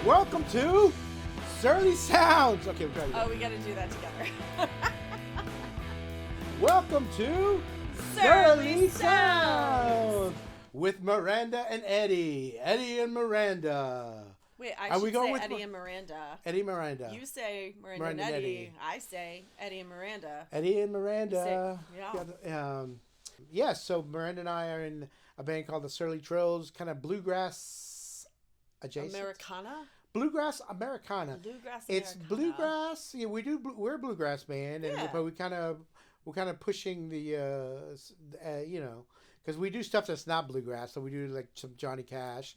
Welcome to Surly Sounds. Okay, we're trying to we got to do that together. Welcome to Surly Sounds with Miranda and Eddie. Eddie and Miranda. Wait, I should say Eddie and Miranda. Eddie and Miranda. You say Miranda and Eddie. I say Eddie and Miranda. Eddie and Miranda. Yeah. So Miranda and I are in a band called the Surly Trills, kind of bluegrass adjacent. Americana? Bluegrass Americana. It's bluegrass. Yeah, we're a bluegrass band, and but we're kind of pushing the because we do stuff that's not bluegrass. So we do like some Johnny Cash,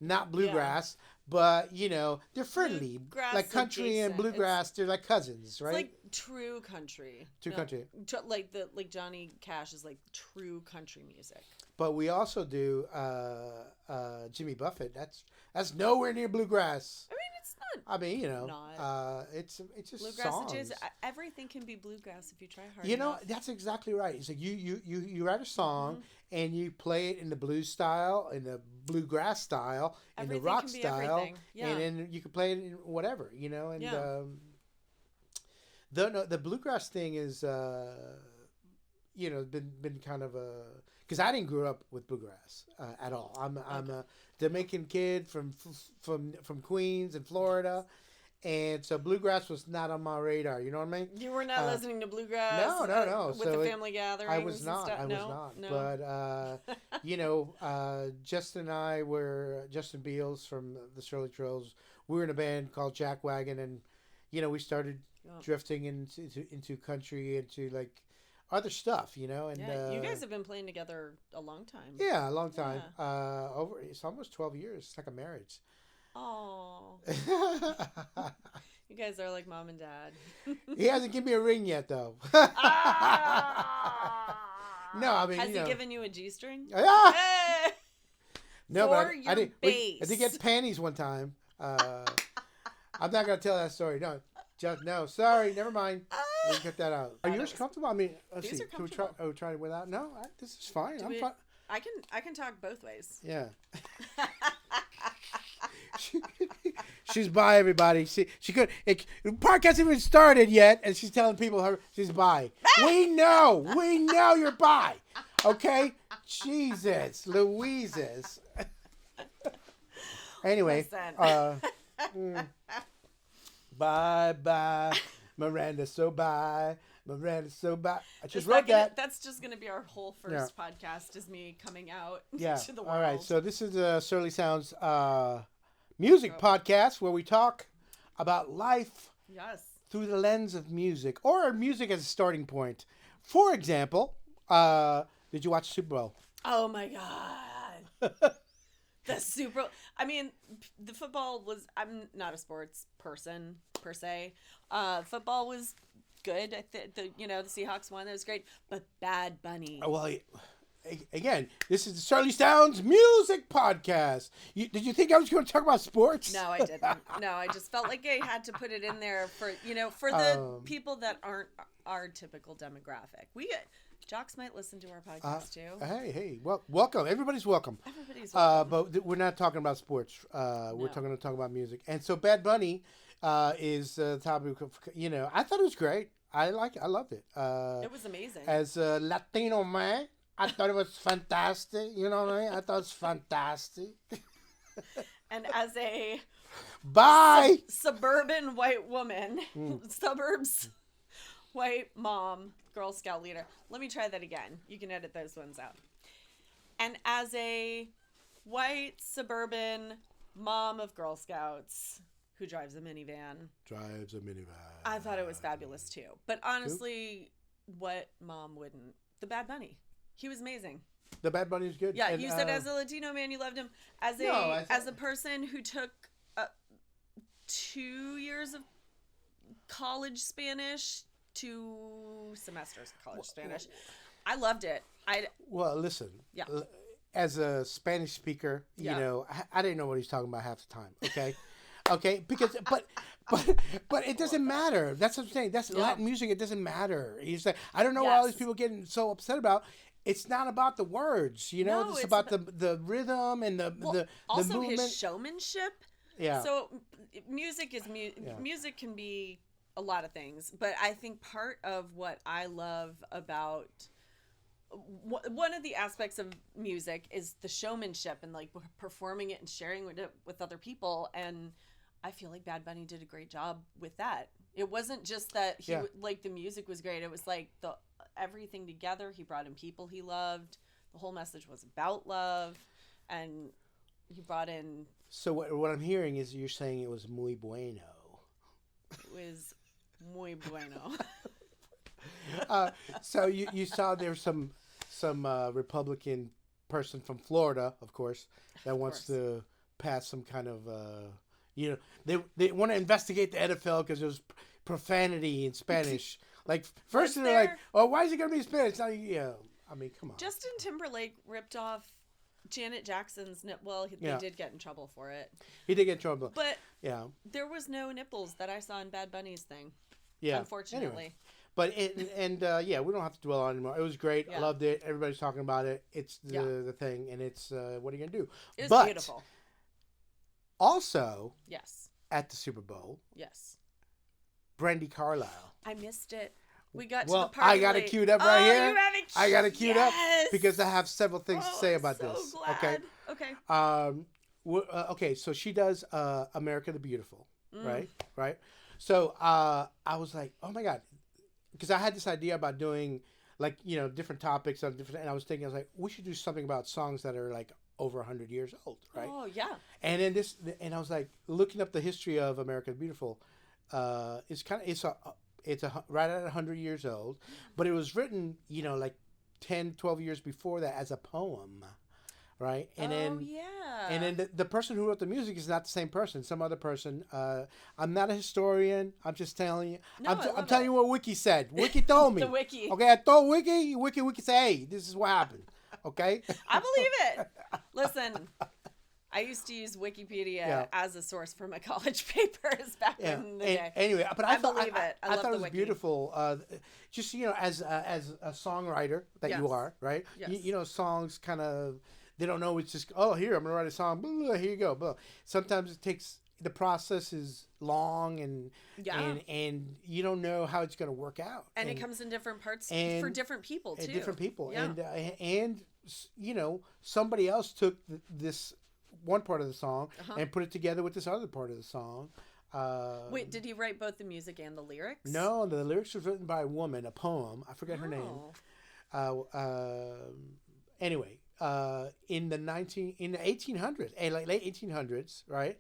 not bluegrass, but they're friendly, Bluegrass like country adjacent. and bluegrass. They're like cousins, right? It's like true country. Country. Like Johnny Cash is like true country music. But we also do Jimmy Buffett. That's nowhere near bluegrass. I mean, it's not. I mean, not. It's just bluegrass songs. Everything can be bluegrass if you try hard enough. That's exactly right. So you write a song and you play it in the blues style, in the bluegrass style, in the rock style, and then you can play it in whatever, and the bluegrass thing is been kind of a, because I didn't grow up with bluegrass at all. I'm a Jamaican kid from Queens in Florida, and so bluegrass was not on my radar. You know what I mean? You were not listening to bluegrass. No. With the family gatherings. I was not. No. But Justin Beals from the Surly Trills. We were in a band called Jack Wagon, and we started drifting into country, into like other stuff, and you guys have been playing together a long time. Yeah, a long time. Yeah. It's almost 12 years. It's like a marriage. Oh. You guys are like mom and dad. He hasn't given me a ring yet, though. No, I mean, has he given you a G-string? Hey! No, but I did get panties one time. I'm not gonna tell that story. No, sorry, never mind. We can cut that out. Are yours comfortable? I mean, let's see. Can we try? Oh, try it without? No, this is fine. I'm fine. I can talk both ways. Yeah. She's bi, everybody. She could. The podcast hasn't even started yet, and she's telling people she's bi. We know you're bi. Okay. Jesus, Louises. Anyway. Bye, Miranda. So bye. Miranda, so bye. I just wrote that. That's just going to be our whole first podcast, is me coming out to the world. All right. So this is the Surly Sounds music podcast, where we talk about life through the lens of music, or music as a starting point. For example, did you watch Super Bowl? Oh my God. The Super Bowl. I mean, the football was, I'm not a sports person per se. Football was good. The Seahawks won. That was great. But Bad Bunny. Well, again, this is the Surly Sounds music podcast. Did you think I was going to talk about sports? No, I didn't. No, I just felt like I had to put it in there for the people that aren't our typical demographic. Jocks might listen to our podcast too. Hey. Well, welcome. Everybody's welcome. But we're not talking about sports. We're going to talk about music. And so Bad Bunny is the topic. I thought it was great. I loved it. It was amazing. As a Latino man, I thought it was fantastic. You know what I mean? I thought it was fantastic. And as a suburban white woman, suburbs white mom, Girl Scout leader. Let me try that again. You can edit those ones out. And as a white suburban mom of Girl Scouts who drives a minivan. I thought it was fabulous too. But honestly, what mom wouldn't? The Bad Bunny. He was amazing. The Bad Bunny is good. Yeah, and, you said as a Latino man you loved him. As a person who took 2 years of college Spanish, 2 semesters of college Spanish, I loved it. Well, listen. Yeah. As a Spanish speaker, I didn't know what he's talking about half the time. Okay. Okay, because but it doesn't matter. That's what I'm saying. That's Latin music. It doesn't matter. He's like, I don't know why all these people getting so upset about. It's not about the words, it's about the rhythm and the also movement. His showmanship. Yeah. So music is music can be a lot of things, but I think part of what I love about one of the aspects of music is the showmanship and like performing it and sharing it with other people, and I feel like Bad Bunny did a great job with that. It wasn't just that he like the music was great. It was like the everything together. He brought in people he loved. The whole message was about love, and he brought in. So what I'm hearing is you're saying it was muy bueno. It was muy bueno. So you saw there's some Republican person from Florida, of course, that wants to pass some kind of they want to investigate the NFL because there's profanity in Spanish. Like first they're like, oh, why is it gonna be Spanish? Now, I mean, come on. Justin Timberlake ripped off Janet Jackson's they did get in trouble for it. He did get in trouble, but there was no nipples that I saw in Bad Bunny's thing. Yeah, unfortunately. Anyway. But we don't have to dwell on it anymore. It was great. Yeah. I loved it. Everybody's talking about it. It's the thing, and it's what are you gonna do? It was beautiful. Also, yes, at the Super Bowl, yes, Brandi Carlile. I missed it. We got to the party. I got it queued up right here. You have it. I got it queued up because I have several things to say about this. Glad. Okay. Okay. So she does America the Beautiful, right? So I was like, oh my God, because I had this idea about doing different topics on different, and I was like, we should do something about songs that are like over 100 years old, right? Oh yeah. And then and I was like looking up the history of America the Beautiful. It's right at 100 years old, but it was written, like 10, 12 years before that as a poem, right? And then the person who wrote the music is not the same person. Some other person. I'm not a historian. I'm just telling you. No, I'm telling you what Wiki said. Wiki told me. The Wiki. Okay, I told Wiki. Wiki said, hey, this is what happened. Okay. I believe it. Listen. I used to use Wikipedia as a source for my college papers back in the day. Anyway, but I believe it. I thought it was Wiki. beautiful. Just as a songwriter that you are, right? Yes. Songs kind of they don't know. It's just here I'm gonna write a song. Blah, here you go. Blah. Sometimes it takes the process is long and you don't know how it's gonna work out. And it comes in different parts for different people too. Different people, and somebody else took this one part of the song and put it together with this other part of the song. Wait, did he write both the music and the lyrics? No, the lyrics was written by a woman, a poem. I forget her name. Anyway, in the 1800s, like late 1800s, right?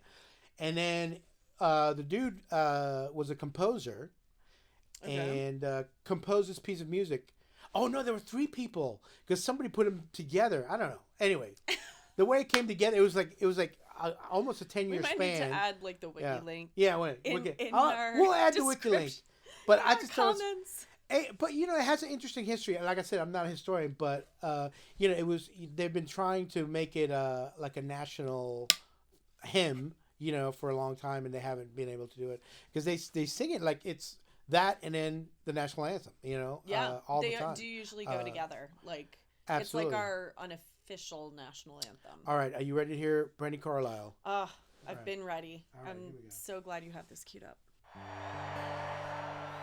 And then the dude was a composer and composed this piece of music. Oh no, there were 3 people because somebody put them together. I don't know. Anyway. The way it came together, it was like almost a 10-year span. We might need to add like the wiki link. Yeah, we'll add the wiki link. But I just thought, but it has an interesting history. Like I said, I'm not a historian, but they've been trying to make it like a national hymn, for a long time, and they haven't been able to do it because they sing it like it's that and then the national anthem, all the time. They do usually go together, like absolutely. It's like our unofficial national anthem. All right, are you ready to hear Brandi Carlile? I've been ready. Right, I'm so glad you have this queued up.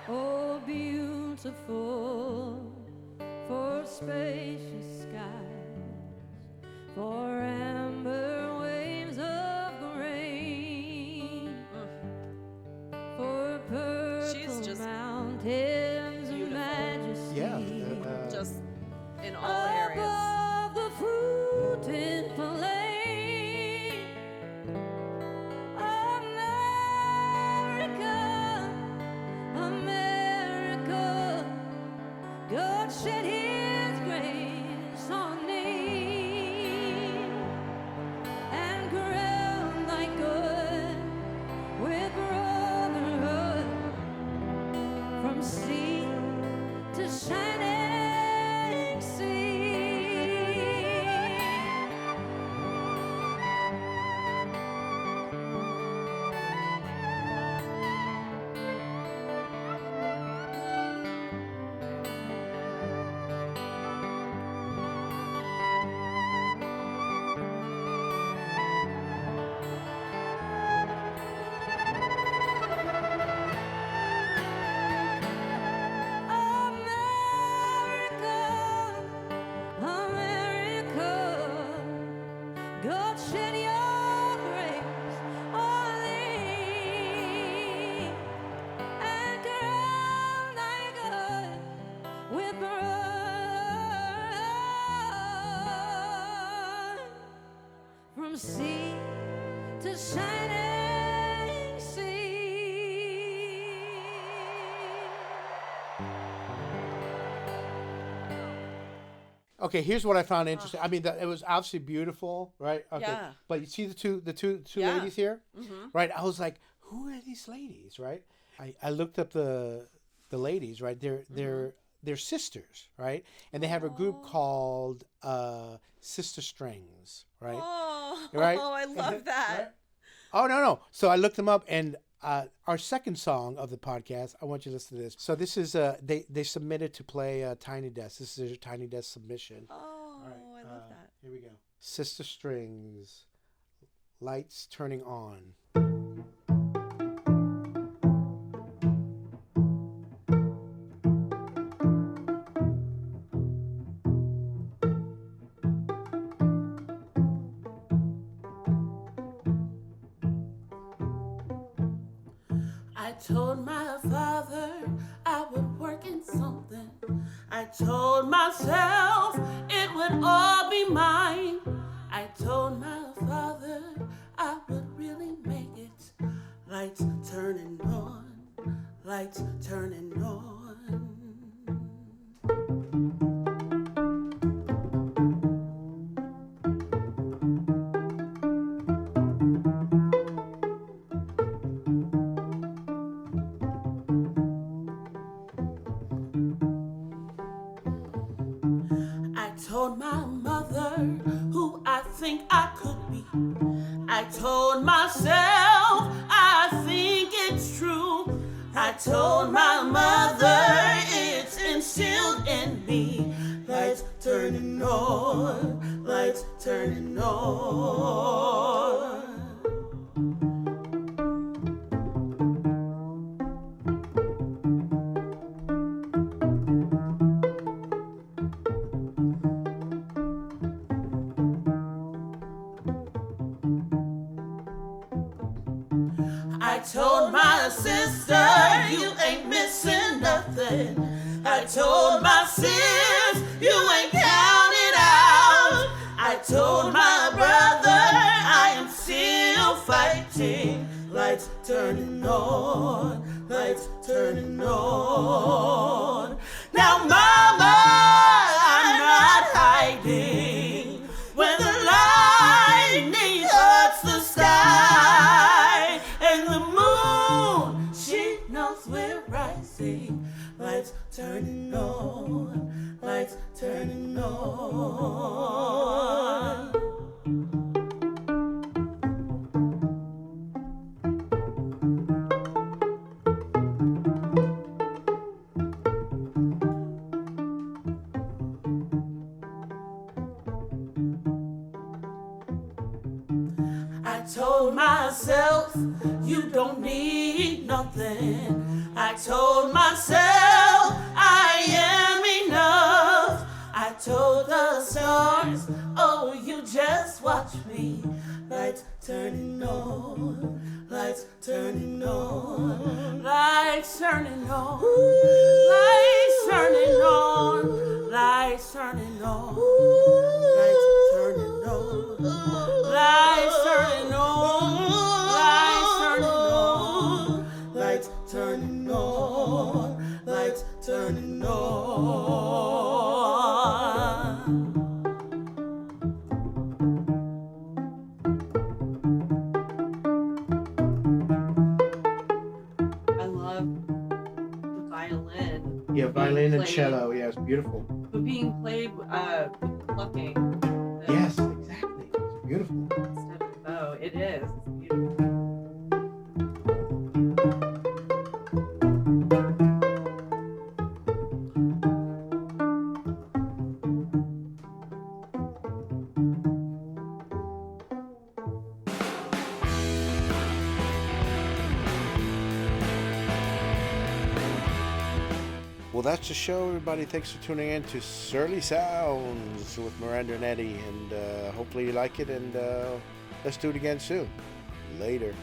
Oh, beautiful for spacious skies, for amber waves of grain, for purple mountains of majesty. Yeah, just in all areas. The fruited plain, America, God shed His grace on thee, and crown thy good with brotherhood, from sea to shining sea. shining sea. Okay, here's what I found interesting. I mean, it was obviously beautiful, right? Okay. Yeah. But you see the two ladies here, right? I was like, who are these ladies, right? I looked up the ladies, right? They're sisters, right? And they have a group called SistaStrings, right? Oh, right? I love that. Right? Oh no! So I looked them up, and our second song of the podcast, I want you to listen to this. So this is they submitted to play Tiny Desk. This is a Tiny Desk submission. Oh, I love that. Here we go. SistaStrings, Lights Turning On. I told my father I would work in something. I told myself it would all be mine. I told my father I would really make it. Lights turning on, lights turning on. I told my mother who I think I could be. I told myself I think it's true. I told my mother it's instilled in me. Lights turning on, lights turning on. I told my sister you ain't missing nothing. I told my sis you ain't counted out. I told my brother I am still fighting. Lights turning on, lights turning on. Now mama, I'm not hiding. When the lightning hurts the sky and the moon, she knows we're rising. Lights turning on, lights turning on. I told myself you don't need nothing. I told myself I am enough. I told the stars, oh, you just watch me. Lights turning on, lights turning on, lights turning on, lights turning on, lights turning on, lights turning on, lights turning on, lights turning on, lights turning on. I love the violin. Yeah, violin and played- cello. Yeah, it's beautiful. But being played with plucking. Yes, exactly. It's beautiful. Instead of bow. It is. It's beautiful. Well, that's the show, everybody. Thanks for tuning in to Surly Sounds with Miranda and Eddie. And hopefully you like it. And let's do it again soon. Later.